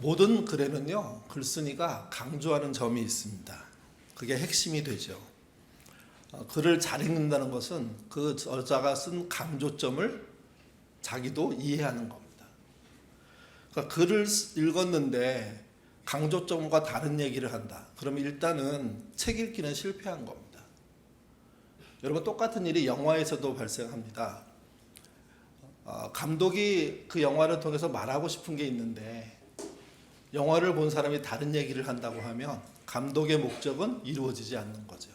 모든 글에는요, 글쓴이가 강조하는 점이 있습니다. 그게 핵심이 되죠. 글을 잘 읽는다는 것은 그 저자가 쓴 강조점을 자기도 이해하는 겁니다. 그러니까 글을 읽었는데 강조점과 다른 얘기를 한다. 그러면 일단은 책 읽기는 실패한 겁니다. 여러분, 똑같은 일이 영화에서도 발생합니다. 감독이 그 영화를 통해서 말하고 싶은 게 있는데 영화를 본 사람이 다른 얘기를 한다고 하면 감독의 목적은 이루어지지 않는 거죠.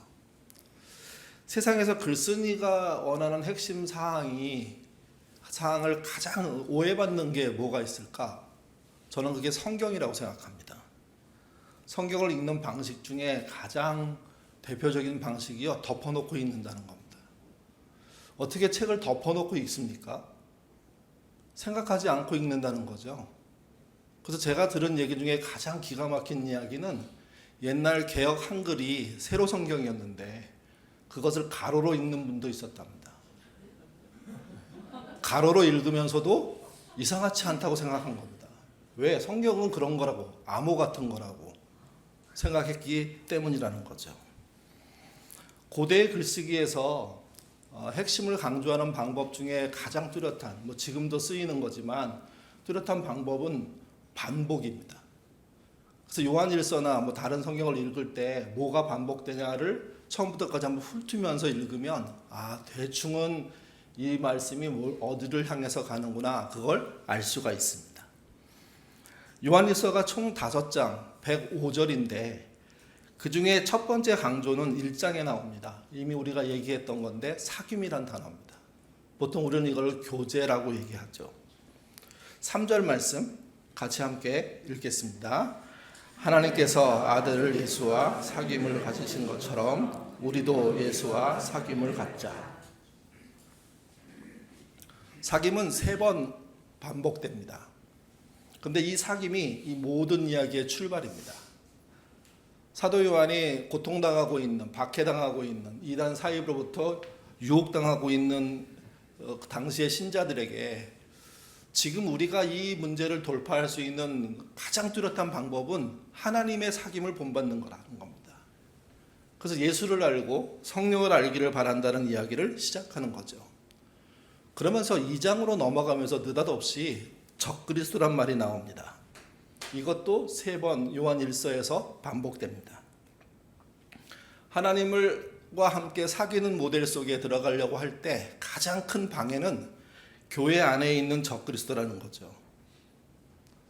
세상에서 글쓴이가 원하는 핵심 사항을 가장 오해받는 게 뭐가 있을까? 저는 그게 성경이라고 생각합니다. 성경을 읽는 방식 중에 가장 대표적인 방식이요, 덮어놓고 읽는다는 겁니다. 어떻게 책을 덮어놓고 읽습니까? 생각하지 않고 읽는다는 거죠. 그래서 제가 들은 얘기 중에 가장 기가 막힌 이야기는 옛날 개역 한글이 세로 성경이었는데 그것을 가로로 읽는 분도 있었답니다. 가로로 읽으면서도 이상하지 않다고 생각한 겁니다. 왜? 성경은 그런 거라고, 암호 같은 거라고 생각했기 때문이라는 거죠. 고대의 글쓰기에서 핵심을 강조하는 방법 중에 가장 뚜렷한, 지금도 쓰이는 거지만 뚜렷한 방법은 반복입니다. 그래서 요한일서나 다른 성경을 읽을 때 뭐가 반복되냐를 처음부터까지 한번 훑으면서 읽으면 대충은 이 말씀이 어디를 향해서 가는구나, 그걸 알 수가 있습니다. 요한일서가 총 5장 105절인데 그 중에 첫 번째 강조는 1장에 나옵니다. 이미 우리가 얘기했던 건데 사귐이란 단어입니다. 보통 우리는 이걸 교제라고 얘기하죠. 3절 말씀 같이 함께 읽겠습니다. 하나님께서 아들을 예수와 사귐을 가지신 것처럼 우리도 예수와 사귐을 갖자. 사귐은 3번 반복됩니다. 근데 이 사귐이 이 모든 이야기의 출발입니다. 사도 요한이 고통당하고 있는, 박해당하고 있는, 이단 사입으로부터 유혹당하고 있는 당시의 신자들에게 지금 우리가 이 문제를 돌파할 수 있는 가장 뚜렷한 방법은 하나님의 사귐을 본받는 거라는 겁니다. 그래서 예수를 알고 성령을 알기를 바란다는 이야기를 시작하는 거죠. 그러면서 2장으로 넘어가면서 느닷없이 적그리스도란 말이 나옵니다. 이것도 3번 요한 1서에서 반복됩니다. 하나님과 함께 사귀는 모델 속에 들어가려고 할 때 가장 큰 방해는 교회 안에 있는 적그리스도라는 거죠.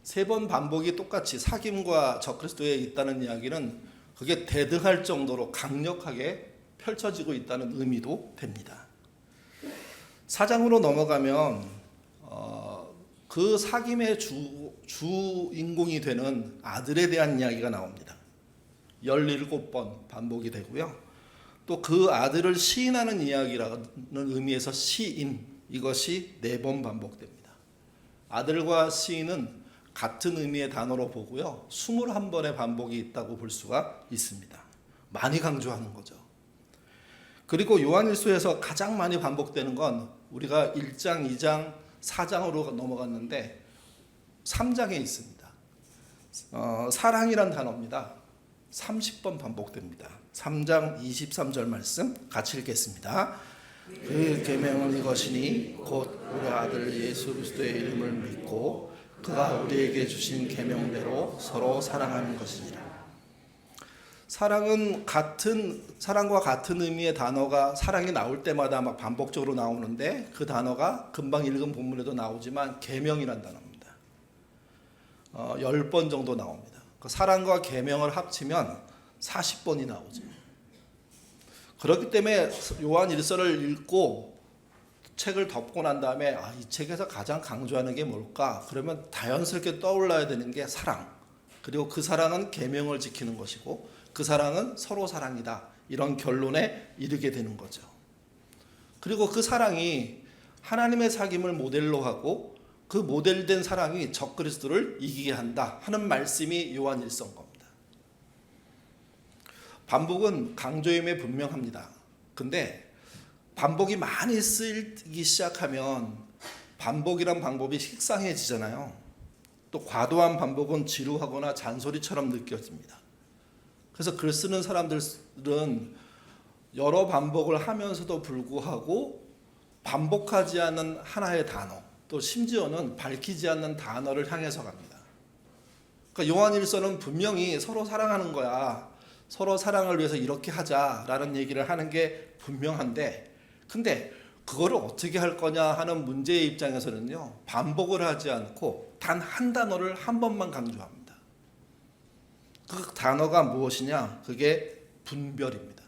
3번 반복이 똑같이 사귐과 적그리스도에 있다는 이야기는 그게 대등할 정도로 강력하게 펼쳐지고 있다는 의미도 됩니다. 4장으로 넘어가면 그 사귐의 주인공이 되는 아들에 대한 이야기가 나옵니다. 17번 반복이 되고요. 또 그 아들을 시인하는 이야기라는 의미에서 시인, 이것이 4번 반복됩니다. 아들과 시인은 같은 의미의 단어로 보고요. 21번의 반복이 있다고 볼 수가 있습니다. 많이 강조하는 거죠. 그리고 요한일서에서 가장 많이 반복되는 건 우리가 1장, 2장, 4장으로 넘어갔는데 3장에 있습니다. 사랑이란 단어입니다. 30번 반복됩니다. 3장 23절 말씀 같이 읽겠습니다. 그 계명은 이것이니 곧 우리 아들 예수 그리스도의 이름을 믿고 그가 우리에게 주신 계명대로 서로 사랑하는 것이니라. 사랑과 같은 의미의 단어가 사랑이 나올 때마다 막 반복적으로 나오는데 그 단어가 금방 읽은 본문에도 나오지만 계명이란 단어입니다. 10번 정도 나옵니다. 사랑과 계명을 합치면 40번이 나오죠. 그렇기 때문에 요한 1서를 읽고 책을 덮고 난 다음에 이 책에서 가장 강조하는 게 뭘까? 그러면 자연스럽게 떠올라야 되는 게 사랑. 그리고 그 사랑은 계명을 지키는 것이고 그 사랑은 서로 사랑이다. 이런 결론에 이르게 되는 거죠. 그리고 그 사랑이 하나님의 사귐을 모델로 하고 그 모델된 사랑이 적그리스도를 이기게 한다 하는 말씀이 요한 1서인 겁니다. 반복은 강조임에 분명합니다. 근데 반복이 많이 쓰이기 시작하면 반복이란 방법이 식상해지잖아요. 또 과도한 반복은 지루하거나 잔소리처럼 느껴집니다. 그래서 글 쓰는 사람들은 여러 반복을 하면서도 불구하고 반복하지 않는 하나의 단어, 또 심지어는 밝히지 않는 단어를 향해서 갑니다. 그러니까 요한일서는 분명히 서로 사랑하는 거야, 서로 사랑을 위해서 이렇게 하자라는 얘기를 하는 게 분명한데, 근데 그거를 어떻게 할 거냐 하는 문제의 입장에서는요, 반복을 하지 않고 단 한 단어를 한 번만 강조합니다. 그 단어가 무엇이냐? 그게 분별입니다.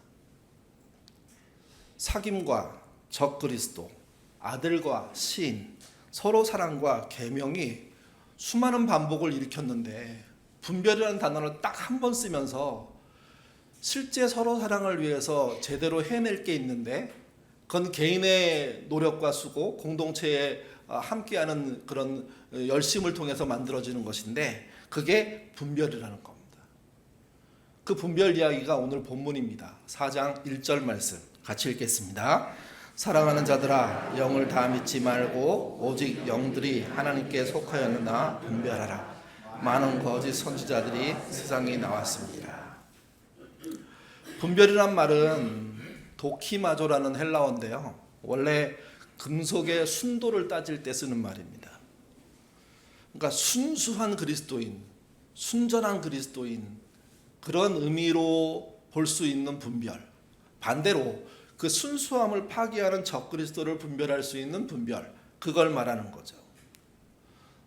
사귐과 적그리스도, 아들과 시인, 서로 사랑과 계명이 수많은 반복을 일으켰는데 분별이라는 단어를 딱 한 번 쓰면서 실제 서로 사랑을 위해서 제대로 해낼 게 있는데, 그건 개인의 노력과 수고, 공동체에 함께하는 그런 열심을 통해서 만들어지는 것인데, 그게 분별이라는 겁니다. 그 분별 이야기가 오늘 본문입니다. 4장 1절 말씀 같이 읽겠습니다. 사랑하는 자들아, 영을 다 믿지 말고 오직 영들이 하나님께 속하였느냐 분별하라. 많은 거짓 선지자들이 세상에 나왔습니다. 분별이란 말은 도키마조라는 헬라어인데요, 원래 금속의 순도를 따질 때 쓰는 말입니다. 그러니까 순수한 그리스도인, 순전한 그리스도인, 그런 의미로 볼 수 있는 분별, 반대로 그 순수함을 파기하는 적그리스도를 분별할 수 있는 분별, 그걸 말하는 거죠.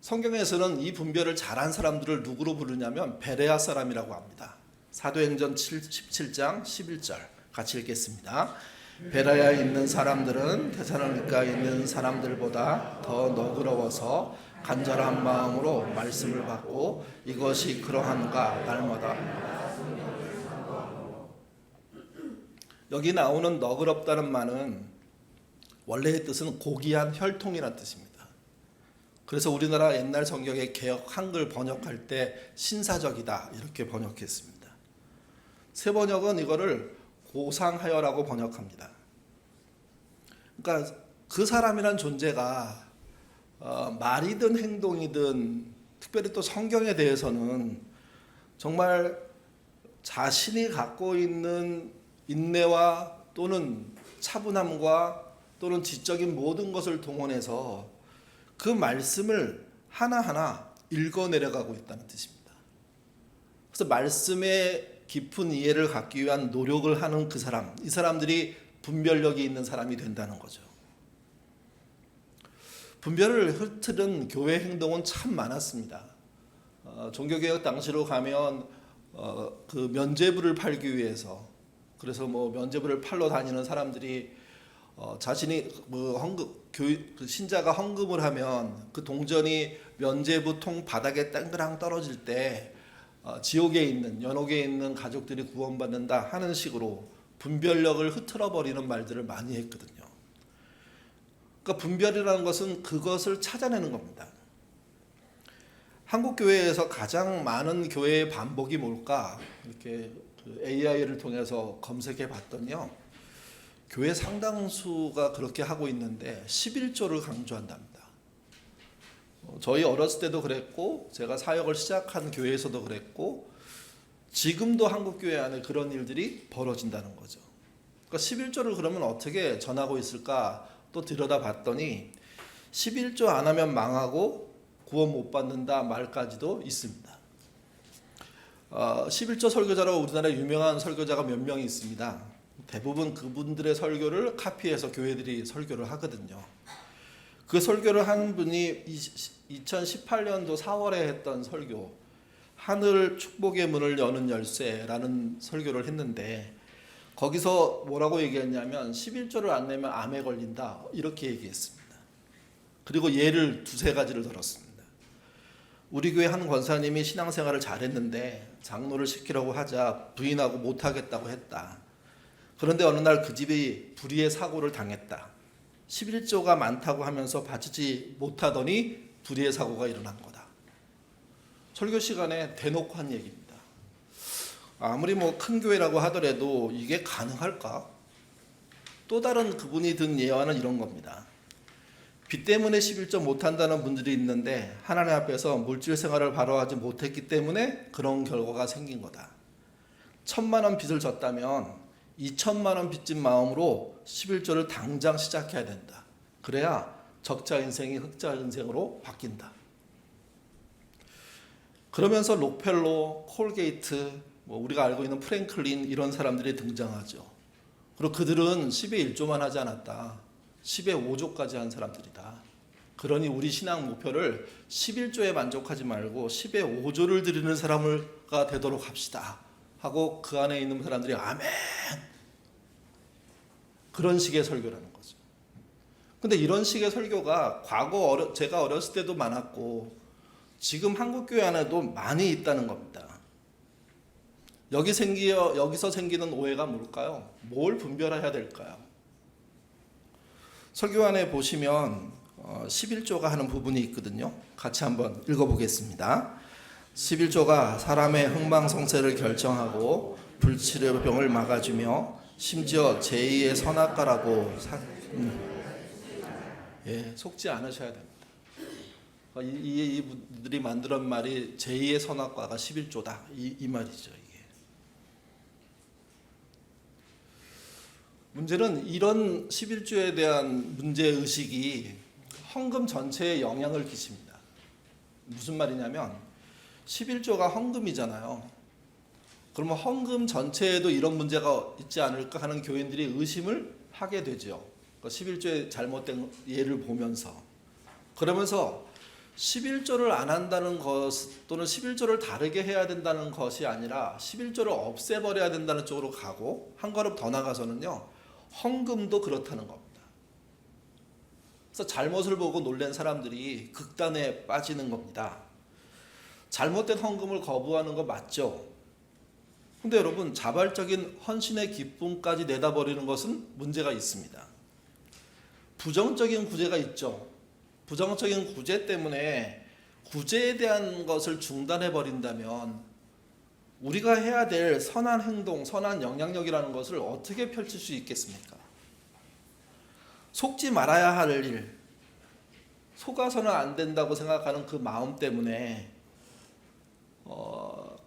성경에서는 이 분별을 잘한 사람들을 누구로 부르냐면 베레아 사람이라고 합니다. 사도행전 17장 11절 같이 읽겠습니다. 베레아에 있는 사람들은 데살로니가에 있는 사람들보다 더 너그러워서 간절한 마음으로 말씀을 받고 이것이 그러한가 날마다. 여기 나오는 너그럽다는 말은 원래의 뜻은 고귀한 혈통이라는 뜻입니다. 그래서 우리나라 옛날 성경의 개역 한글 번역할 때 신사적이다 이렇게 번역했습니다. 새 번역은 이거를 고상하여라고 번역합니다. 그러니까 그 사람이란 존재가 말이든 행동이든, 특별히 또 성경에 대해서는 정말 자신이 갖고 있는 인내와 또는 차분함과 또는 지적인 모든 것을 동원해서 그 말씀을 하나하나 읽어내려가고 있다는 뜻입니다. 그래서 말씀의 깊은 이해를 갖기 위한 노력을 하는 그 사람, 이 사람들이 분별력이 있는 사람이 된다는 거죠. 분별을 흐트른 교회 행동은 참 많았습니다. 종교개혁 당시로 가면 그 면죄부를 팔기 위해서, 그래서 뭐 면죄부를 팔러 다니는 사람들이 자신이 뭐 그 신자가 헌금을 하면 그 동전이 면죄부 통 바닥에 땡그랑 떨어질 때 지옥에 있는, 연옥에 있는 가족들이 구원받는다 하는 식으로 분별력을 흐트러 버리는 말들을 많이 했거든요. 그러니까 분별이라는 것은 그것을 찾아내는 겁니다. 한국 교회에서 가장 많은 교회의 반복이 뭘까? 이렇게 AI를 통해서 검색해 봤더니요, 교회 상당수가 그렇게 하고 있는데 11조를 강조한답니다. 저희 어렸을 때도 그랬고, 제가 사역을 시작한 교회에서도 그랬고, 지금도 한국 교회 안에 그런 일들이 벌어진다는 거죠. 그러니까 11조를 그러면 어떻게 전하고 있을까 또 들여다봤더니 11조 안 하면 망하고 구원 못 받는다 말까지도 있습니다. 11조 설교자로 우리나라에 유명한 설교자가 몇 명이 있습니다. 대부분 그분들의 설교를 카피해서 교회들이 설교를 하거든요. 그 설교를 한 분이 2018년도 4월에 했던 설교, 하늘 축복의 문을 여는 열쇠라는 설교를 했는데, 거기서 뭐라고 얘기했냐면 11조를 안 내면 암에 걸린다 이렇게 얘기했습니다. 그리고 예를 두세 가지를 들었습니다. 우리 교회 한 권사님이 신앙생활을 잘했는데 장로를 시키려고 하자 부인하고 못하겠다고 했다. 그런데 어느 날 그 집이 불의의 사고를 당했다. 11조가 많다고 하면서 바치지 못하더니 불의의 사고가 일어난 거다. 설교 시간에 대놓고 한 얘기입니다. 아무리 뭐 큰 교회라고 하더라도 이게 가능할까? 또 다른 그분이 든 예화는 이런 겁니다. 빚 때문에 11조 못한다는 분들이 있는데 하나님 앞에서 물질 생활을 바로 하지 못했기 때문에 그런 결과가 생긴 거다. 1,000만 원 빚을 졌다면 2,000만 원 빚진 마음으로 11조를 당장 시작해야 된다. 그래야 적자 인생이 흑자 인생으로 바뀐다. 그러면서 록펠로, 콜게이트, 우리가 알고 있는 프랭클린 이런 사람들이 등장하죠. 그리고 그들은 10의 1조만 하지 않았다. 10의 5조까지 한 사람들이다. 그러니 우리 신앙 목표를 11조에 만족하지 말고 10의 5조를 드리는 사람가 되도록 합시다. 하고 그 안에 있는 사람들이 아멘. 그런 식의 설교라는 거죠. 근데 이런 식의 설교가 과거 제가 어렸을 때도 많았고 지금 한국교회 안에도 많이 있다는 겁니다. 여기서 생기는 오해가 뭘까요? 뭘 분별해야 될까요? 설교 안에 보시면 11조가 하는 부분이 있거든요. 같이 한번 읽어보겠습니다. 11조가 사람의 흥망성쇠를 결정하고 불치의 병을 막아주며 심지어 제2의 선악과라고 속지 않으셔야 됩니다. 이분들이 만든 말이 제2의 선악과가 11조다 이 말이죠. 이게 문제는 이런 11조에 대한 문제의식이 헌금 전체에 영향을 끼칩니다. 무슨 말이냐면 11조가 헌금이잖아요. 그러면 헌금 전체에도 이런 문제가 있지 않을까 하는 교인들이 의심을 하게 되죠. 11조의 잘못된 예를 보면서 그러면서 11조를 안 한다는 것 또는 11조를 다르게 해야 된다는 것이 아니라 11조를 없애버려야 된다는 쪽으로 가고 한 걸음 더 나가서는요. 헌금도 그렇다는 겁니다. 그래서 잘못을 보고 놀란 사람들이 극단에 빠지는 겁니다. 잘못된 헌금을 거부하는 거 맞죠? 근데 여러분 자발적인 헌신의 기쁨까지 내다버리는 것은 문제가 있습니다. 부정적인 구제가 있죠. 부정적인 구제 때문에 구제에 대한 것을 중단해 버린다면 우리가 해야 될 선한 행동, 선한 영향력이라는 것을 어떻게 펼칠 수 있겠습니까? 속지 말아야 할 일, 속아서는 안 된다고 생각하는 그 마음 때문에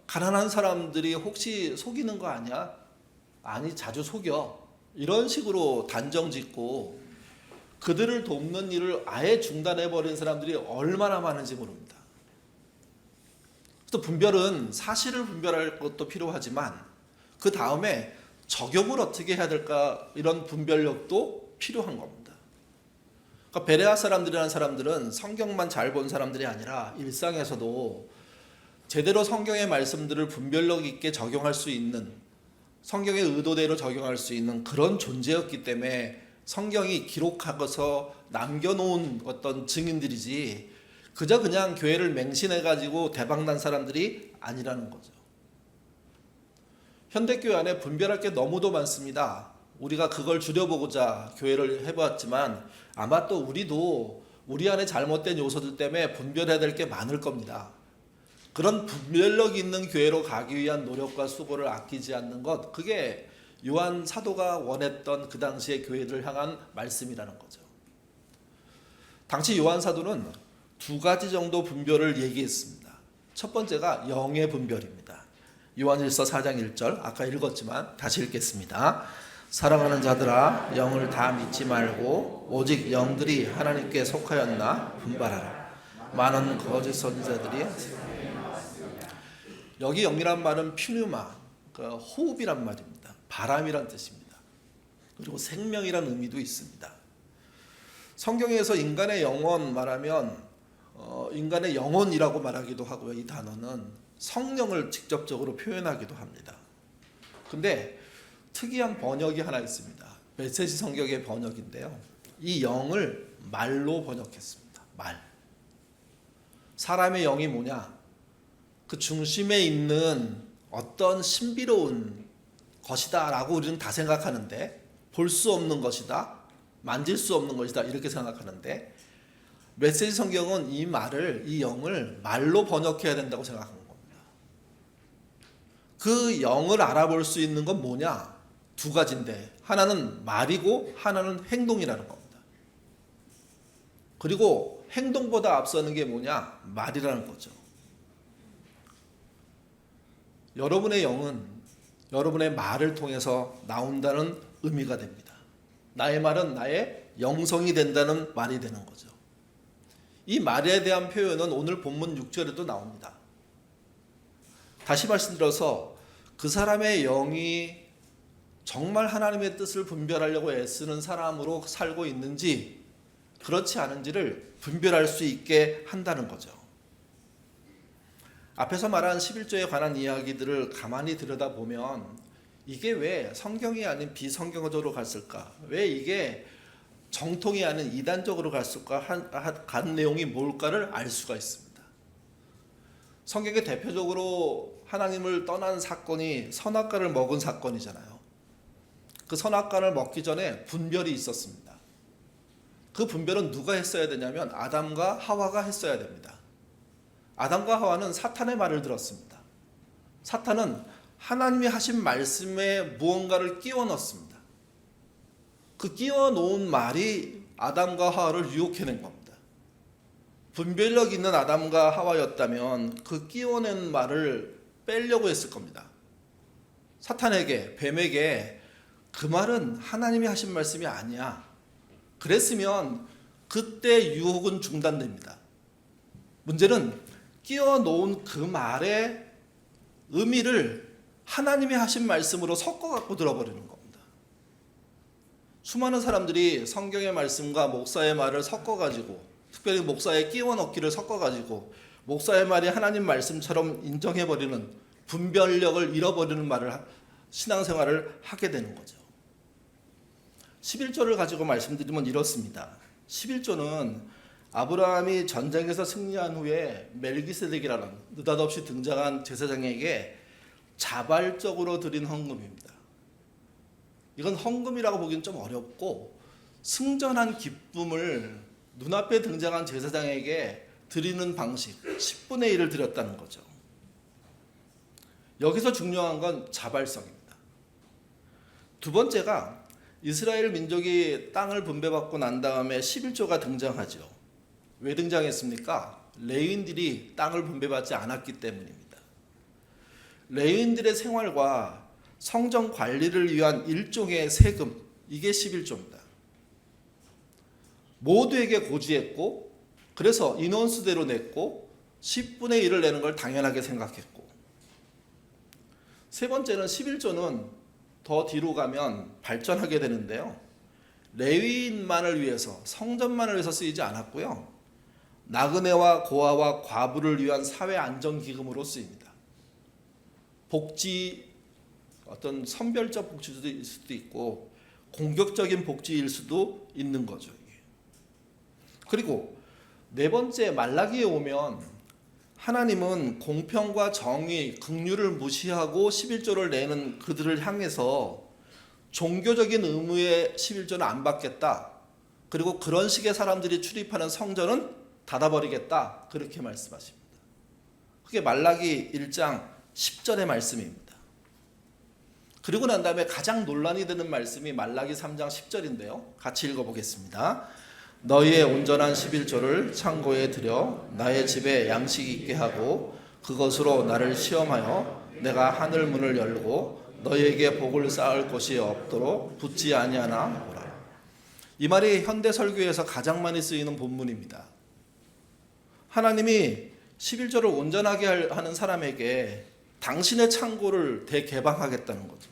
가난한 사람들이 혹시 속이는 거 아니야? 아니, 자주 속여. 이런 식으로 단정짓고 그들을 돕는 일을 아예 중단해버린 사람들이 얼마나 많은지 모릅니다. 또 분별은 사실을 분별할 것도 필요하지만 그 다음에 적용을 어떻게 해야 될까 이런 분별력도 필요한 겁니다. 그러니까 베레아 사람들이라는 사람들은 성경만 잘 본 사람들이 아니라 일상에서도 제대로 성경의 말씀들을 분별력 있게 적용할 수 있는 성경의 의도대로 적용할 수 있는 그런 존재였기 때문에 성경이 기록하고서 남겨놓은 어떤 증인들이지 그저 그냥 교회를 맹신해가지고 대박난 사람들이 아니라는 거죠. 현대교회 안에 분별할 게 너무도 많습니다. 우리가 그걸 줄여보고자 교회를 해보았지만 아마 또 우리도 우리 안에 잘못된 요소들 때문에 분별해야 될 게 많을 겁니다. 그런 분별력 있는 교회로 가기 위한 노력과 수고를 아끼지 않는 것, 그게 요한 사도가 원했던 그 당시의 교회들을 향한 말씀이라는 거죠. 당시 요한 사도는 두 가지 정도 분별을 얘기했습니다. 첫 번째가 영의 분별입니다. 요한일서 4장 1절 아까 읽었지만 다시 읽겠습니다. 사랑하는 자들아 영을 다 믿지 말고 오직 영들이 하나님께 속하였나 분별하라. 많은 거짓 선지자들이 여기 영이란 말은 퓨뉴마, 호흡이란 말입니다. 바람이란 뜻입니다. 그리고 생명이란 의미도 있습니다. 성경에서 인간의 영혼 말하면 인간의 영혼이라고 말하기도 하고요. 이 단어는 성령을 직접적으로 표현하기도 합니다. 근데 특이한 번역이 하나 있습니다. 메시지 성경의 번역인데요. 이 영을 말로 번역했습니다. 말. 사람의 영이 뭐냐? 그 중심에 있는 어떤 신비로운 것이다 라고 우리는 다 생각하는데 볼 수 없는 것이다, 만질 수 없는 것이다 이렇게 생각하는데 메시지 성경은 이 말을, 이 영을 말로 번역해야 된다고 생각하는 겁니다. 그 영을 알아볼 수 있는 건 뭐냐? 두 가지인데 하나는 말이고 하나는 행동이라는 겁니다. 그리고 행동보다 앞서는 게 뭐냐? 말이라는 거죠. 여러분의 영은 여러분의 말을 통해서 나온다는 의미가 됩니다. 나의 말은 나의 영성이 된다는 말이 되는 거죠. 이 말에 대한 표현은 오늘 본문 6절에도 나옵니다. 다시 말씀드려서 그 사람의 영이 정말 하나님의 뜻을 분별하려고 애쓰는 사람으로 살고 있는지 그렇지 않은지를 분별할 수 있게 한다는 거죠. 앞에서 말한 11조에 관한 이야기들을 가만히 들여다보면 이게 왜 성경이 아닌 비성경적으로 갔을까? 왜 이게 정통이 아닌 이단적으로 갔을까? 간 내용이 뭘까를 알 수가 있습니다. 성경에 대표적으로 하나님을 떠난 사건이 선악과를 먹은 사건이잖아요. 그 선악과를 먹기 전에 분별이 있었습니다. 그 분별은 누가 했어야 되냐면 아담과 하와가 했어야 됩니다. 아담과 하와는 사탄의 말을 들었습니다. 사탄은 하나님이 하신 말씀에 무언가를 끼워 넣었습니다. 그 끼워 놓은 말이 아담과 하와를 유혹해낸 겁니다. 분별력 있는 아담과 하와였다면 그 끼워낸 말을 빼려고 했을 겁니다. 사탄에게, 뱀에게 그 말은 하나님이 하신 말씀이 아니야. 그랬으면 그때 유혹은 중단됩니다. 문제는 끼워 놓은 그 말의 의미를 하나님이 하신 말씀으로 섞어 갖고 들어버리는 겁니다. 수많은 사람들이 성경의 말씀과 목사의 말을 섞어 가지고, 특별히 목사의 끼워 넣기를 섞어 가지고 목사의 말이 하나님 말씀처럼 인정해 버리는, 분별력을 잃어버리는 말을 신앙생활을 하게 되는 거죠. 11조를 가지고 말씀드리면 이렇습니다. 11조는 아브라함이 전쟁에서 승리한 후에 멜기세덱이라는 느닷없이 등장한 제사장에게 자발적으로 드린 헌금입니다. 이건 헌금이라고 보기는 좀 어렵고 승전한 기쁨을 눈앞에 등장한 제사장에게 드리는 방식, 10분의 1을 드렸다는 거죠. 여기서 중요한 건 자발성입니다. 두 번째가 이스라엘 민족이 땅을 분배받고 난 다음에 11조가 등장하죠. 왜 등장했습니까? 레위인들이 땅을 분배받지 않았기 때문입니다. 레위인들의 생활과 성전 관리를 위한 일종의 세금, 이게 11조입니다. 모두에게 고지했고, 그래서 인원수대로 냈고 10분의 1을 내는 걸 당연하게 생각했고, 세 번째는 11조는 더 뒤로 가면 발전하게 되는데요. 레위인만을 위해서, 성전만을 위해서 쓰이지 않았고요. 나그네와 고아와 과부를 위한 사회 안정기금으로 쓰입니다. 복지, 어떤 선별적 복지일 수도 있고 공격적인 복지일 수도 있는 거죠. 그리고 네 번째, 말라기에 오면 하나님은 공평과 정의, 긍휼을 무시하고 11조를 내는 그들을 향해서 종교적인 의무의 11조는 안 받겠다. 그리고 그런 식의 사람들이 출입하는 성전은 닫아버리겠다. 그렇게 말씀하십니다. 그게 말라기 1장 10절의 말씀입니다. 그리고 난 다음에 가장 논란이 되는 말씀이 말라기 3장 10절인데요. 같이 읽어보겠습니다. 너희의 온전한 11조를 창고에 들여 나의 집에 양식이 있게 하고 그것으로 나를 시험하여 내가 하늘 문을 열고 너희에게 복을 쌓을 곳이 없도록 붙지 아니하나 보라. 이 말이 현대 설교에서 가장 많이 쓰이는 본문입니다. 하나님이 11조를 온전하게 하는 사람에게 당신의 창고를 대개방하겠다는 거죠.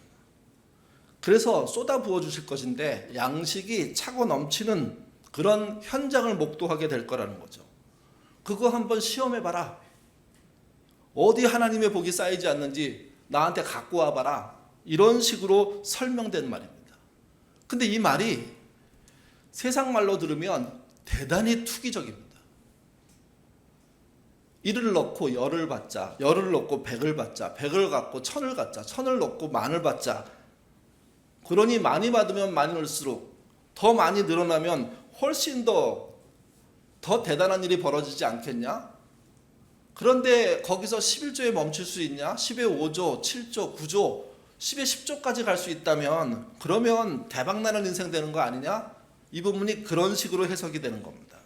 그래서 쏟아 부어 주실 것인데 양식이 차고 넘치는 그런 현장을 목도하게 될 거라는 거죠. 그거 한번 시험해봐라. 어디 하나님의 복이 쌓이지 않는지 나한테 갖고 와봐라. 이런 식으로 설명된 말입니다. 근데 이 말이 세상 말로 들으면 대단히 투기적입니다. 1을 넣고 열을 받자, 열을 넣고 100을 받자, 100을 갖고 1000을 갖자, 1000을 넣고 만을 받자. 그러니 많이 받으면 많이 넣을수록 더 많이 늘어나면 훨씬 더 대단한 일이 벌어지지 않겠냐? 그런데 거기서 11조에 멈출 수 있냐? 10의 5조, 7조, 9조, 10의 10조까지 갈 수 있다면 그러면 대박나는 인생 되는 거 아니냐? 이 부분이 그런 식으로 해석이 되는 겁니다.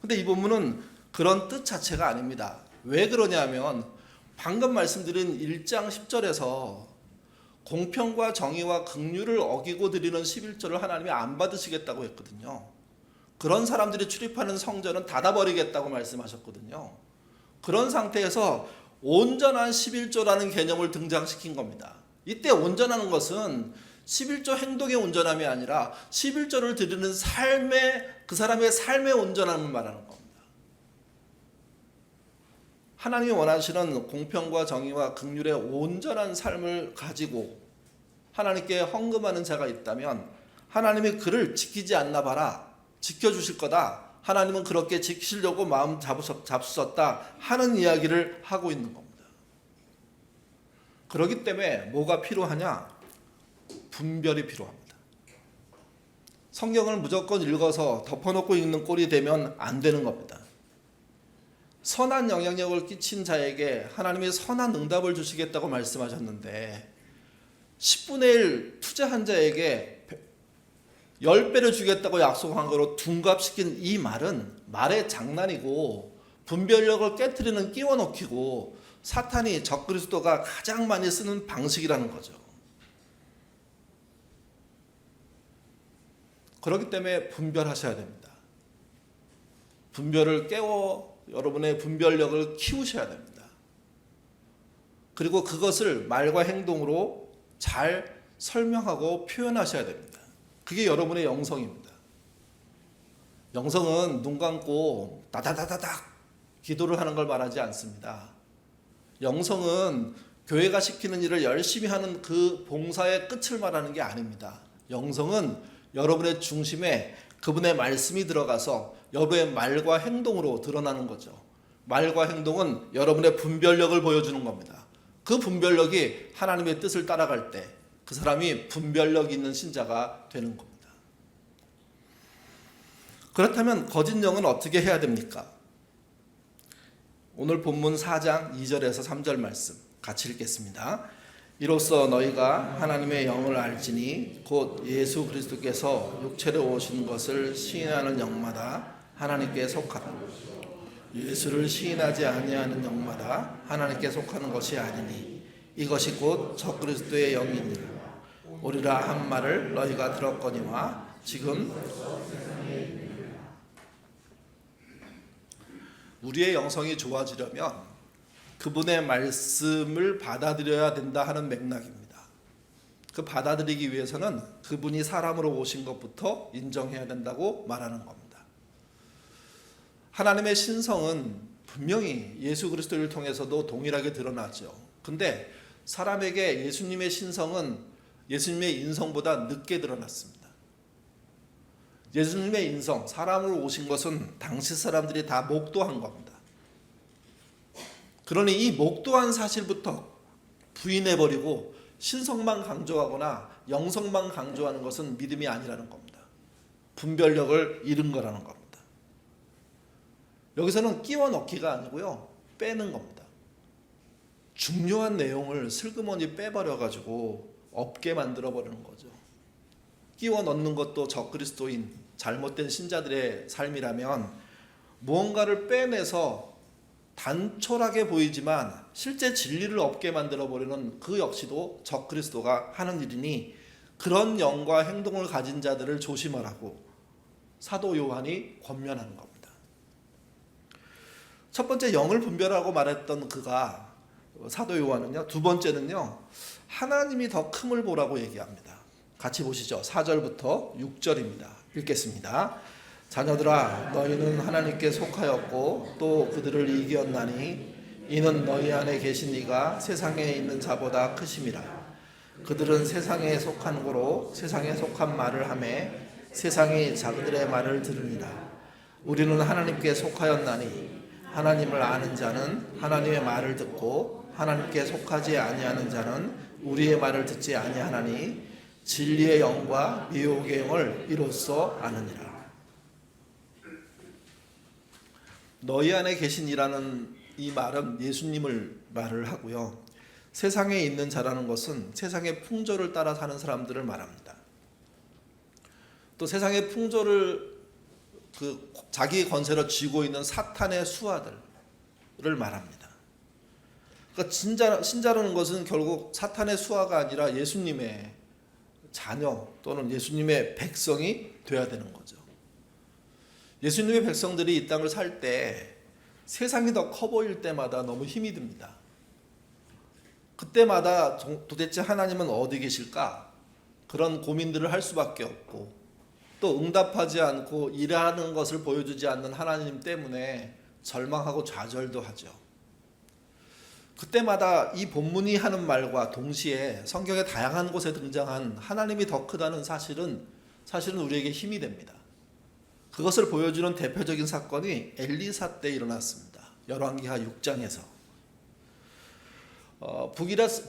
근데 이 본문은 그런 뜻 자체가 아닙니다. 왜 그러냐면 방금 말씀드린 1장 10절에서 공평과 정의와 긍휼을 어기고 드리는 11조를 하나님이 안 받으시겠다고 했거든요. 그런 사람들이 출입하는 성전은 닫아버리겠다고 말씀하셨거든요. 그런 상태에서 온전한 11조라는 개념을 등장시킨 겁니다. 이때 온전하는 것은 11조 행동의 온전함이 아니라 11조를 드리는 삶의, 그 사람의 삶의 온전함을 말하는 겁니다. 하나님이 원하시는 공평과 정의와 긍휼의 온전한 삶을 가지고 하나님께 헌금하는 자가 있다면 하나님이 그를 지키지 않나 봐라, 지켜주실 거다, 하나님은 그렇게 지키시려고 마음 잡수셨다 하는 이야기를 하고 있는 겁니다. 그렇기 때문에 뭐가 필요하냐? 분별이 필요합니다. 성경을 무조건 읽어서 덮어놓고 읽는 꼴이 되면 안 되는 겁니다. 선한 영향력을 끼친 자에게 하나님이 선한 응답을 주시겠다고 말씀하셨는데 10분의 1 투자한 자에게 10배를 주겠다고 약속한 거로 둔갑시킨 이 말은 말의 장난이고 분별력을 깨트리는 끼워넣기고 사탄이 적그리스도가 가장 많이 쓰는 방식이라는 거죠. 그렇기 때문에 분별하셔야 됩니다. 분별을 깨워 여러분의 분별력을 키우셔야 됩니다. 그리고 그것을 말과 행동으로 잘 설명하고 표현하셔야 됩니다. 그게 여러분의 영성입니다. 영성은 눈 감고 다다다다닥 기도를 하는 걸 말하지 않습니다. 영성은 교회가 시키는 일을 열심히 하는 그 봉사의 끝을 말하는 게 아닙니다. 영성은 여러분의 중심에 그분의 말씀이 들어가서 여러분의 말과 행동으로 드러나는 거죠. 말과 행동은 여러분의 분별력을 보여주는 겁니다. 그 분별력이 하나님의 뜻을 따라갈 때 그 사람이 분별력 있는 신자가 되는 겁니다. 그렇다면 거짓 영은 어떻게 해야 됩니까? 오늘 본문 4장 2절에서 3절 말씀 같이 읽겠습니다. 이로써 너희가 하나님의 영을 알지니 곧 예수 그리스도께서 육체로 오신 것을 시인하는 영마다 하나님께 속하다. 예수를 시인하지 아니하는 영마다 하나님께 속하는 것이 아니니 이것이 곧 적그리스도의 영이니라. 오리라 한 말을 너희가 들었거니와 지금 우리의 영성이 좋아지려면 그분의 말씀을 받아들여야 된다 하는 맥락입니다. 그 받아들이기 위해서는 그분이 사람으로 오신 것부터 인정해야 된다고 말하는 겁니다. 하나님의 신성은 분명히 예수 그리스도를 통해서도 동일하게 드러나죠. 근데 사람에게 예수님의 신성은 예수님의 인성보다 늦게 드러났습니다. 예수님의 인성, 사람으로 오신 것은 당시 사람들이 다 목도한 겁니다. 그러니 이 목도한 사실부터 부인해버리고 신성만 강조하거나 영성만 강조하는 것은 믿음이 아니라는 겁니다. 분별력을 잃은 거라는 겁니다. 여기서는 끼워 넣기가 아니고요, 빼는 겁니다. 중요한 내용을 슬그머니 빼버려가지고 없게 만들어버리는 거죠. 끼워 넣는 것도 적그리스도인 잘못된 신자들의 삶이라면 무언가를 빼내서 단촐하게 보이지만 실제 진리를 없게 만들어버리는 그 역시도 적그리스도가 하는 일이니 그런 영과 행동을 가진 자들을 조심하라고 사도 요한이 권면하는 겁니다. 첫 번째 영을 분별하고 말했던 그가 사도 요한은요, 두 번째는요, 하나님이 더 큼을 보라고 얘기합니다. 같이 보시죠. 4절부터 6절입니다. 읽겠습니다. 자녀들아 너희는 하나님께 속하였고 또 그들을 이겼나니 이는 너희 안에 계신 이가 세상에 있는 자보다 크심이라. 그들은 세상에 속한 고로 세상에 속한 말을 하며 세상이 자그들의 말을 들으니라. 우리는 하나님께 속하였나니 하나님을 아는 자는 하나님의 말을 듣고 하나님께 속하지 아니하는 자는 우리의 말을 듣지 아니하나니 진리의 영과 미혹의 영을 이로써 아느니라. 너희 안에 계신이라는 이 말은 예수님을 말을 하고요, 세상에 있는 자라는 것은 세상의 풍조를 따라 사는 사람들을 말합니다. 또 세상의 풍조를 그 자기 권세로 쥐고 있는 사탄의 수하들을 말합니다. 그러니까 신자라는 것은 결국 사탄의 수하가 아니라 예수님의 자녀 또는 예수님의 백성이 돼야 되는 거죠. 예수님의 백성들이 이 땅을 살 때 세상이 더 커 보일 때마다 너무 힘이 듭니다. 그때마다 도대체 하나님은 어디 계실까? 그런 고민들을 할 수밖에 없고, 또 응답하지 않고 일하는 것을 보여주지 않는 하나님 때문에 절망하고 좌절도 하죠. 그때마다 이 본문이 하는 말과 동시에 성경의 다양한 곳에 등장한 하나님이 더 크다는 사실은 우리에게 힘이 됩니다. 그것을 보여주는 대표적인 사건이 엘리사 때 일어났습니다. 열왕기하 6장에서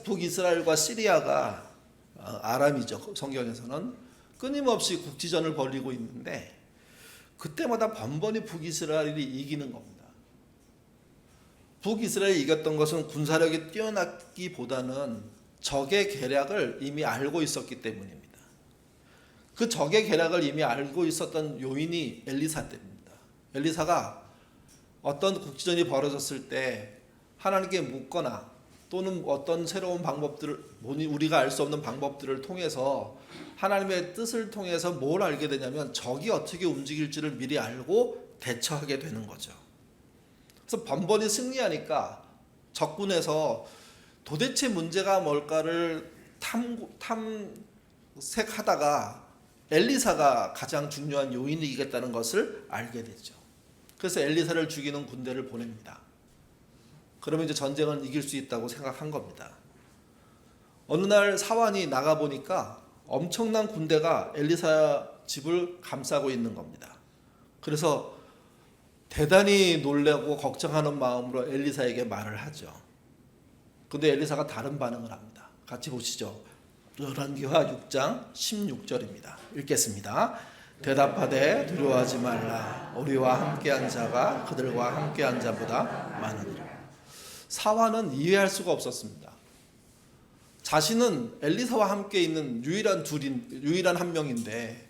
북이스라엘과 시리아가 아람이죠. 성경에서는 끊임없이 국지전을 벌이고 있는데 그때마다 번번이 북이스라엘이 이기는 겁니다. 북이스라엘이 이겼던 것은 군사력이 뛰어났기보다는 적의 계략을 이미 알고 있었기 때문입니다. 그 적의 계략을 이미 알고 있었던 요인이 엘리사 때입니다. 엘리사가 어떤 국지전이 벌어졌을 때 하나님께 묻거나 또는 어떤 새로운 방법들을, 우리가 알 수 없는 방법들을 통해서 하나님의 뜻을 통해서 뭘 알게 되냐면 적이 어떻게 움직일지를 미리 알고 대처하게 되는 거죠. 그래서 번번이 승리하니까 적군에서 도대체 문제가 뭘까를 탐색하다가 엘리사가 가장 중요한 요인이겠다는 것을 알게 되죠. 그래서 엘리사를 죽이는 군대를 보냅니다. 그러면 이제 전쟁은 이길 수 있다고 생각한 겁니다. 어느 날 사환이 나가보니까 엄청난 군대가 엘리사 집을 감싸고 있는 겁니다. 그래서 대단히 놀라고 걱정하는 마음으로 엘리사에게 말을 하죠. 근데 엘리사가 다른 반응을 합니다. 같이 보시죠. 열왕기하 6장 16절입니다. 읽겠습니다. 대답하되 두려워하지 말라. 우리와 함께한 자가 그들과 함께한 자보다 많으니라. 사환은 이해할 수가 없었습니다. 자신은 엘리사와 함께 있는 유일한 한 명인데,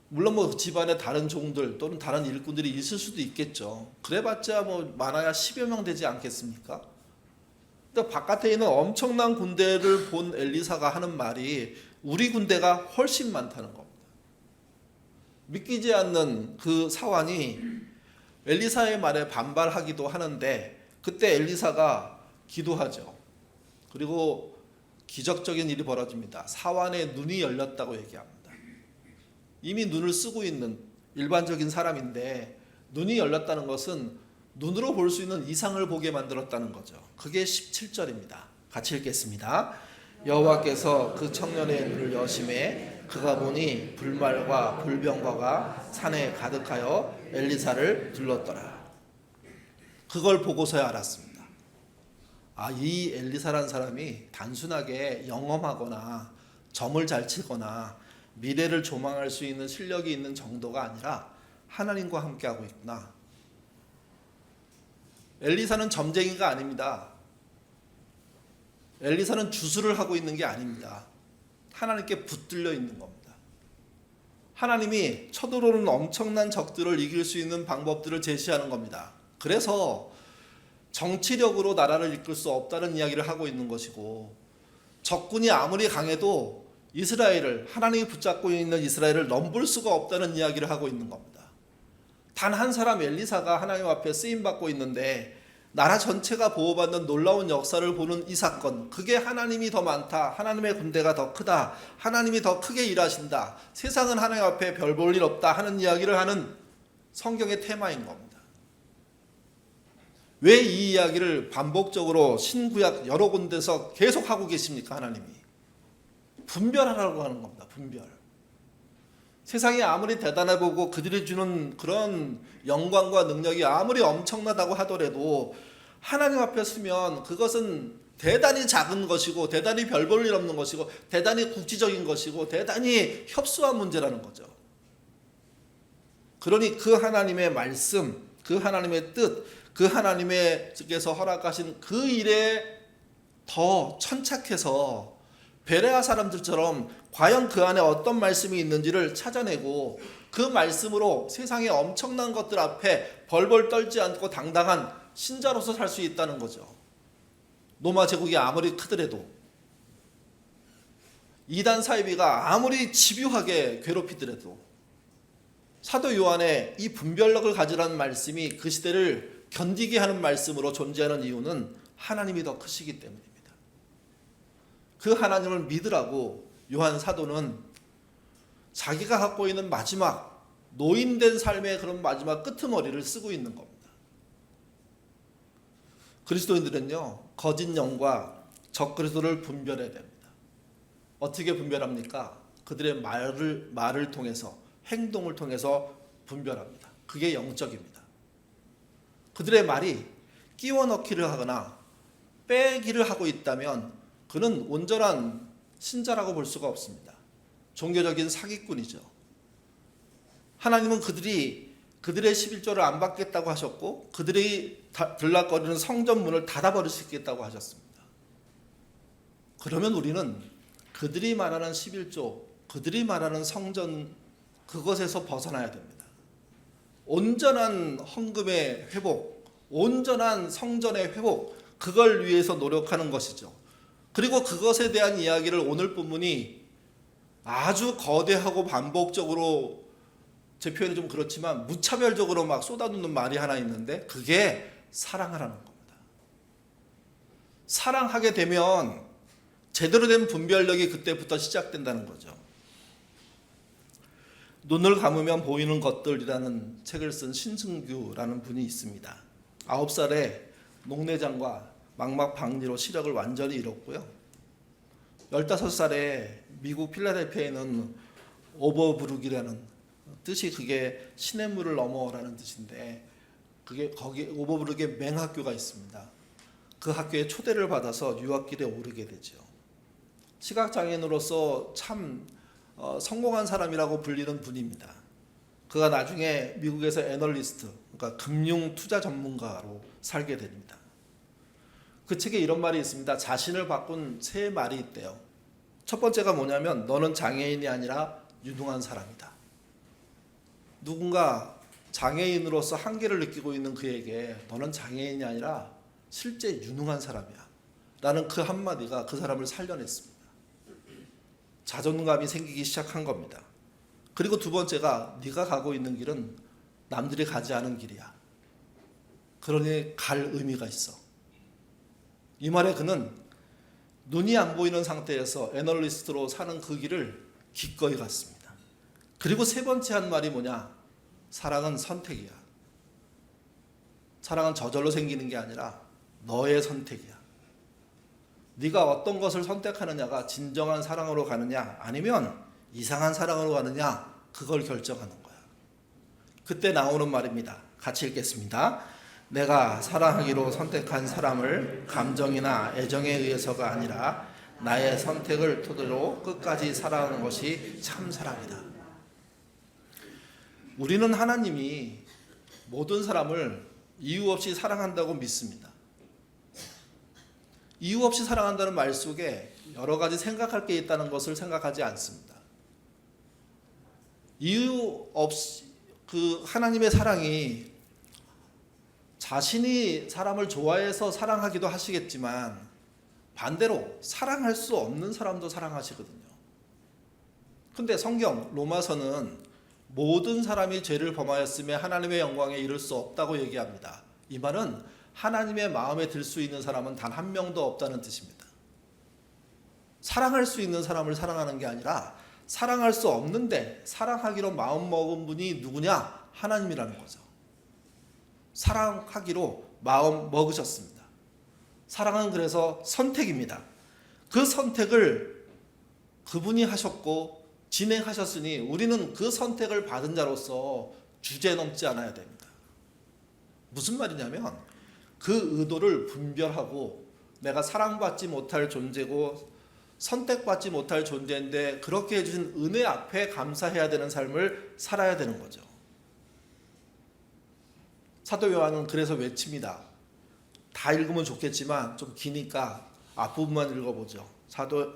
물론 뭐 집안에 다른 종들 또는 다른 일꾼들이 있을 수도 있겠죠. 그래봤자 뭐 많아야 10여 명 되지 않겠습니까? 근데 바깥에 있는 엄청난 군대를 본 엘리사가 하는 말이 우리 군대가 훨씬 많다는 겁니다. 믿기지 않는 그 사환이 엘리사의 말에 반발하기도 하는데, 그때 엘리사가 기도하죠. 그리고 기적적인 일이 벌어집니다. 사환의 눈이 열렸다고 얘기합니다. 이미 눈을 쓰고 있는 일반적인 사람인데 눈이 열렸다는 것은 눈으로 볼 수 있는 이상을 보게 만들었다는 거죠. 그게 17절입니다. 같이 읽겠습니다. 여호와께서 그 청년의 눈을 여심해 그가 보니 불말과 불병거가 산에 가득하여 엘리사를 둘렀더라. 그걸 보고서야 알았습니다. 이 엘리사라는 사람이 단순하게 영험하거나 점을 잘 치거나 미래를 조망할 수 있는 실력이 있는 정도가 아니라 하나님과 함께하고 있구나. 엘리사는 점쟁이가 아닙니다. 엘리사는 주술을 하고 있는 게 아닙니다. 하나님께 붙들려 있는 겁니다. 하나님이 쳐들어오는 엄청난 적들을 이길 수 있는 방법들을 제시하는 겁니다. 그래서 정치력으로 나라를 이끌 수 없다는 이야기를 하고 있는 것이고, 적군이 아무리 강해도 하나님이 붙잡고 있는 이스라엘을 넘볼 수가 없다는 이야기를 하고 있는 겁니다. 단 한 사람 엘리사가 하나님 앞에 쓰임받고 있는데 나라 전체가 보호받는 놀라운 역사를 보는 이 사건, 그게 하나님이 더 많다, 하나님의 군대가 더 크다, 하나님이 더 크게 일하신다, 세상은 하나님 앞에 별 볼 일 없다 하는 이야기를 하는 성경의 테마인 겁니다. 왜 이 이야기를 반복적으로 신구약 여러 군데서 계속 하고 계십니까? 하나님이 분별하라고 하는 겁니다. 분별. 세상이 아무리 대단해 보고 그들이 주는 그런 영광과 능력이 아무리 엄청나다고 하더라도 하나님 앞에 서면 그것은 대단히 작은 것이고 대단히 별 볼 일 없는 것이고 대단히 국지적인 것이고 대단히 협소한 문제라는 거죠. 그러니 그 하나님의 말씀, 그 하나님의 뜻, 그 하나님께서 허락하신 그 일에 더 천착해서 베레아 사람들처럼 과연 그 안에 어떤 말씀이 있는지를 찾아내고 그 말씀으로 세상의 엄청난 것들 앞에 벌벌 떨지 않고 당당한 신자로서 살 수 있다는 거죠. 로마 제국이 아무리 크더라도, 이단 사이비가 아무리 집요하게 괴롭히더라도 사도 요한의 이 분별력을 가지라는 말씀이 그 시대를 견디게 하는 말씀으로 존재하는 이유는 하나님이 더 크시기 때문입니다. 그 하나님을 믿으라고 요한 사도는 자기가 갖고 있는 마지막 노인된 삶의 그런 마지막 끄트머리를 쓰고 있는 겁니다. 그리스도인들은요, 거짓 영과 적그리스도를 분별해야 됩니다. 어떻게 분별합니까? 그들의 말을 통해서, 행동을 통해서 분별합니다. 그게 영적입니다. 그들의 말이 끼워 넣기를 하거나 빼기를 하고 있다면 그는 온전한 신자라고 볼 수가 없습니다. 종교적인 사기꾼이죠. 하나님은 그들의 11조를 안 받겠다고 하셨고 그들이 들락거리는 성전문을 닫아버릴 수 있겠다고 하셨습니다. 그러면 우리는 그들이 말하는 11조, 그들이 말하는 성전, 그것에서 벗어나야 됩니다. 온전한 헌금의 회복, 온전한 성전의 회복, 그걸 위해서 노력하는 것이죠. 그리고 그것에 대한 이야기를 오늘 본문이 아주 거대하고 반복적으로, 제 표현이 좀 그렇지만 무차별적으로 막 쏟아놓는 말이 하나 있는데 그게 사랑하라는 겁니다. 사랑하게 되면 제대로 된 분별력이 그때부터 시작된다는 거죠. 눈을 감으면 보이는 것들이라는 책을 쓴 신승규라는 분이 있습니다. 9살에 녹내장과 망막 박리로 시력을 완전히 잃었고요. 15살에 미국 필라델피아에 있는 오버브룩이라는 뜻이, 그게 시냇물을 넘어라는 뜻인데, 그게 거기 오버브룩에 맹학교가 있습니다. 그 학교에 초대를 받아서 유학길에 오르게 되죠. 시각장애인으로서 참 성공한 사람이라고 불리는 분입니다. 그가 나중에 미국에서 애널리스트, 그러니까 금융 투자 전문가로 살게 됩니다. 그 책에 이런 말이 있습니다. 자신을 바꾼 세 말이 있대요. 첫 번째가 뭐냐면, 너는 장애인이 아니라 유능한 사람이다. 누군가 장애인으로서 한계를 느끼고 있는 그에게 너는 장애인이 아니라 실제 유능한 사람이야 라는 그 한마디가 그 사람을 살려냈습니다. 자존감이 생기기 시작한 겁니다. 그리고 두 번째가, 네가 가고 있는 길은 남들이 가지 않은 길이야. 그러니 갈 의미가 있어. 이 말에 그는 눈이 안 보이는 상태에서 애널리스트로 사는 그 길을 기꺼이 갔습니다. 그리고 세 번째 한 말이 뭐냐? 사랑은 선택이야. 사랑은 저절로 생기는 게 아니라 너의 선택이야. 네가 어떤 것을 선택하느냐가 진정한 사랑으로 가느냐 아니면 이상한 사랑으로 가느냐, 그걸 결정하는 거야. 그때 나오는 말입니다. 같이 읽겠습니다. 내가 사랑하기로 선택한 사람을 감정이나 애정에 의해서가 아니라 나의 선택을 토대로 끝까지 사랑하는 것이 참 사랑이다. 우리는 하나님이 모든 사람을 이유 없이 사랑한다고 믿습니다. 이유 없이 사랑한다는 말 속에 여러 가지 생각할 게 있다는 것을 생각하지 않습니다. 이유 없이 그 하나님의 사랑이 자신이 사람을 좋아해서 사랑하기도 하시겠지만 반대로 사랑할 수 없는 사람도 사랑하시거든요. 근데 성경 로마서는 모든 사람이 죄를 범하였으며 하나님의 영광에 이를 수 없다고 얘기합니다. 이 말은 하나님의 마음에 들 수 있는 사람은 단 한 명도 없다는 뜻입니다. 사랑할 수 있는 사람을 사랑하는 게 아니라 사랑할 수 없는데 사랑하기로 마음먹은 분이 누구냐? 하나님이라는 거죠. 사랑하기로 마음 먹으셨습니다. 사랑은 그래서 선택입니다. 그 선택을 그분이 하셨고 진행하셨으니 우리는 그 선택을 받은 자로서 주제넘지 않아야 됩니다. 무슨 말이냐면 그 의도를 분별하고 내가 사랑받지 못할 존재고 선택받지 못할 존재인데 그렇게 해주신 은혜 앞에 감사해야 되는 삶을 살아야 되는 거죠. 사도 요한은 그래서 외칩니다. 다 읽으면 좋겠지만 좀 기니까 앞부분만 읽어보죠. 사도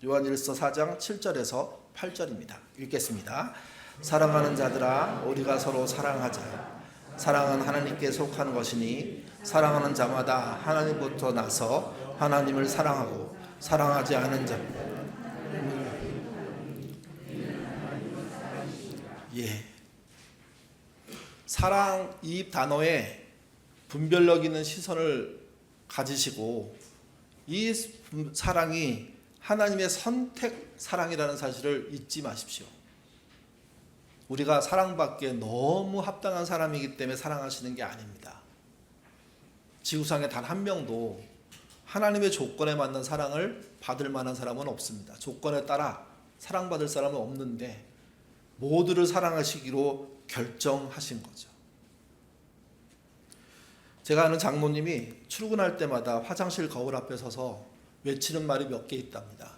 요한일서 4장 7절에서 8절입니다. 읽겠습니다. 사랑하는 자들아, 우리가 서로 사랑하자. 사랑은 하나님께 속한 것이니 사랑하는 자마다 하나님부터 나서 하나님을 사랑하고 사랑하지 않은 자. 사랑 이 단어에 분별력 있는 시선을 가지시고 이 사랑이 하나님의 선택 사랑이라는 사실을 잊지 마십시오. 우리가 사랑받기에 너무 합당한 사람이기 때문에 사랑하시는 게 아닙니다. 지구상에 단 한 명도 하나님의 조건에 맞는 사랑을 받을 만한 사람은 없습니다. 조건에 따라 사랑받을 사람은 없는데 모두를 사랑하시기로 결정하신 거죠. 제가 아는 장모님이 출근할 때마다 화장실 거울 앞에 서서 외치는 말이 몇 개 있답니다.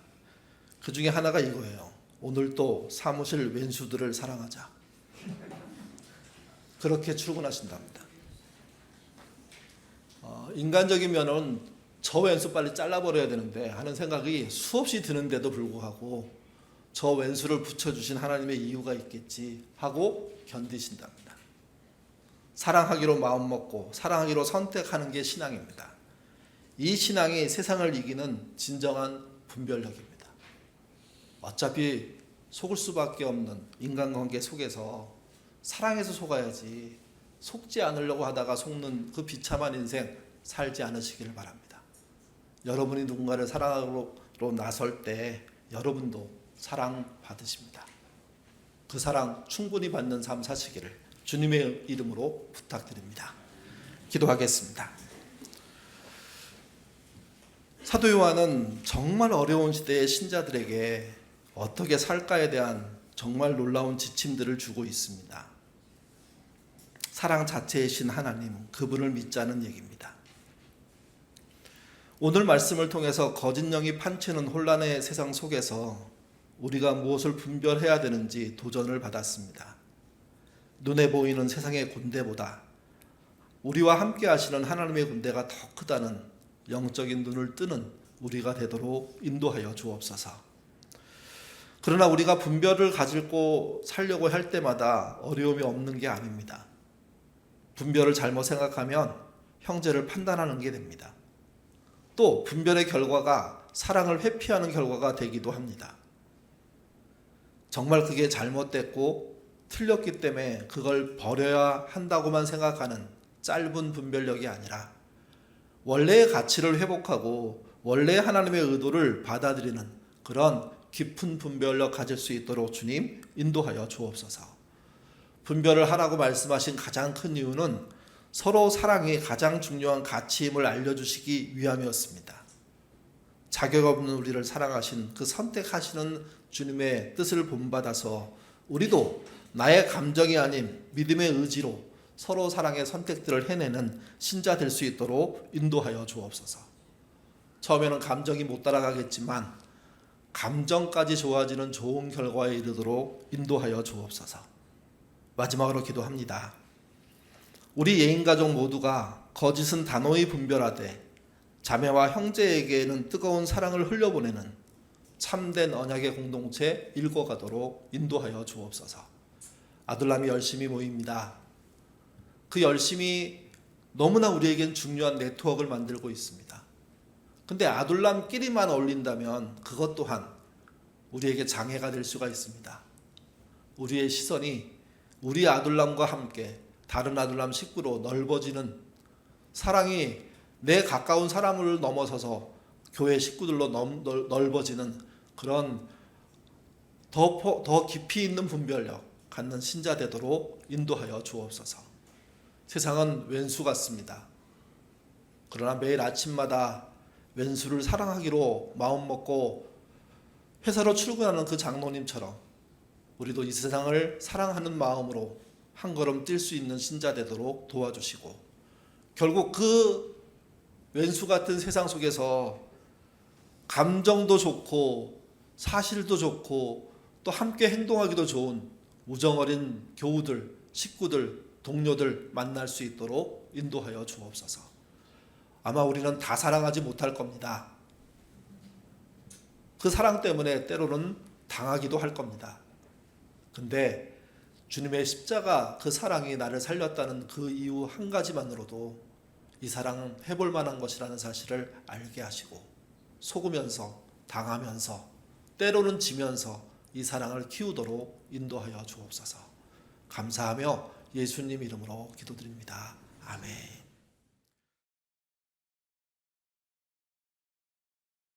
그 중에 하나가 이거예요. 오늘도 사무실 왼수들을 사랑하자. 그렇게 출근하신답니다. 인간적인 면은 저 왼수 빨리 잘라버려야 되는데 하는 생각이 수없이 드는데도 불구하고 저 왼수를 붙여주신 하나님의 이유가 있겠지 하고 견디신답니다. 사랑하기로 마음먹고 사랑하기로 선택하는 게 신앙입니다. 이 신앙이 세상을 이기는 진정한 분별력입니다. 어차피 속을 수밖에 없는 인간관계 속에서 사랑해서 속아야지 속지 않으려고 하다가 속는 그 비참한 인생 살지 않으시기를 바랍니다. 여러분이 누군가를 사랑하러 나설 때 여러분도 사랑받으십니다. 그 사랑 충분히 받는 삶 사시기를 주님의 이름으로 부탁드립니다. 기도하겠습니다. 사도 요한은 정말 어려운 시대의 신자들에게 어떻게 살까에 대한 정말 놀라운 지침들을 주고 있습니다. 사랑 자체이신 하나님, 그분을 믿자는 얘기입니다. 오늘 말씀을 통해서 거짓 영이 판치는 혼란의 세상 속에서 우리가 무엇을 분별해야 되는지 도전을 받았습니다. 눈에 보이는 세상의 군대보다 우리와 함께 하시는 하나님의 군대가 더 크다는 영적인 눈을 뜨는 우리가 되도록 인도하여 주옵소서. 그러나 우리가 분별을 가지고 살려고 할 때마다 어려움이 없는 게 아닙니다. 분별을 잘못 생각하면 형제를 판단하는 게 됩니다. 또 분별의 결과가 사랑을 회피하는 결과가 되기도 합니다. 정말 그게 잘못됐고 틀렸기 때문에 그걸 버려야 한다고만 생각하는 짧은 분별력이 아니라 원래의 가치를 회복하고 원래의 하나님의 의도를 받아들이는 그런 깊은 분별력 가질 수 있도록 주님 인도하여 주옵소서. 분별을 하라고 말씀하신 가장 큰 이유는 서로 사랑이 가장 중요한 가치임을 알려주시기 위함이었습니다. 자격 없는 우리를 사랑하신 그 선택하시는 주님의 뜻을 본받아서 우리도 나의 감정이 아닌 믿음의 의지로 서로 사랑의 선택들을 해내는 신자 될 수 있도록 인도하여 주옵소서. 처음에는 감정이 못 따라가겠지만 감정까지 좋아지는 좋은 결과에 이르도록 인도하여 주옵소서. 마지막으로 기도합니다. 우리 예인가족 모두가 거짓은 단호히 분별하되 자매와 형제에게는 뜨거운 사랑을 흘려보내는 참된 언약의 공동체 읽어가도록 인도하여 주옵소서. 아둘람이 열심히 모입니다. 그 열심이 너무나 우리에겐 중요한 네트워크를 만들고 있습니다. 근데 아둘람끼리만 어울린다면 그것 또한 우리에게 장애가 될 수가 있습니다. 우리의 시선이 우리 아둘람과 함께 다른 아둘람 식구로 넓어지는 사랑이 내 가까운 사람을 넘어서서 교회 식구들로 넓어지는 그런 더 깊이 있는 분별력 갖는 신자 되도록 인도하여 주옵소서. 세상은 왼수 같습니다. 그러나 매일 아침마다 왼수를 사랑하기로 마음먹고 회사로 출근하는 그 장로님처럼 우리도 이 세상을 사랑하는 마음으로 한 걸음 뛸 수 있는 신자 되도록 도와주시고 결국 그 왼수 같은 세상 속에서 감정도 좋고 사실도 좋고 또 함께 행동하기도 좋은 우정어린 교우들, 식구들, 동료들 만날 수 있도록 인도하여 주옵소서. 아마 우리는 다 사랑하지 못할 겁니다. 그 사랑 때문에 때로는 당하기도 할 겁니다. 근데 주님의 십자가 그 사랑이 나를 살렸다는 그 이유 한 가지만으로도 이 사랑은 해볼 만한 것이라는 사실을 알게 하시고 속으면서 당하면서 때로는 지면서 이 사랑을 키우도록 인도하여 주옵소서. 감사하며 예수님 이름으로 기도드립니다. 아멘.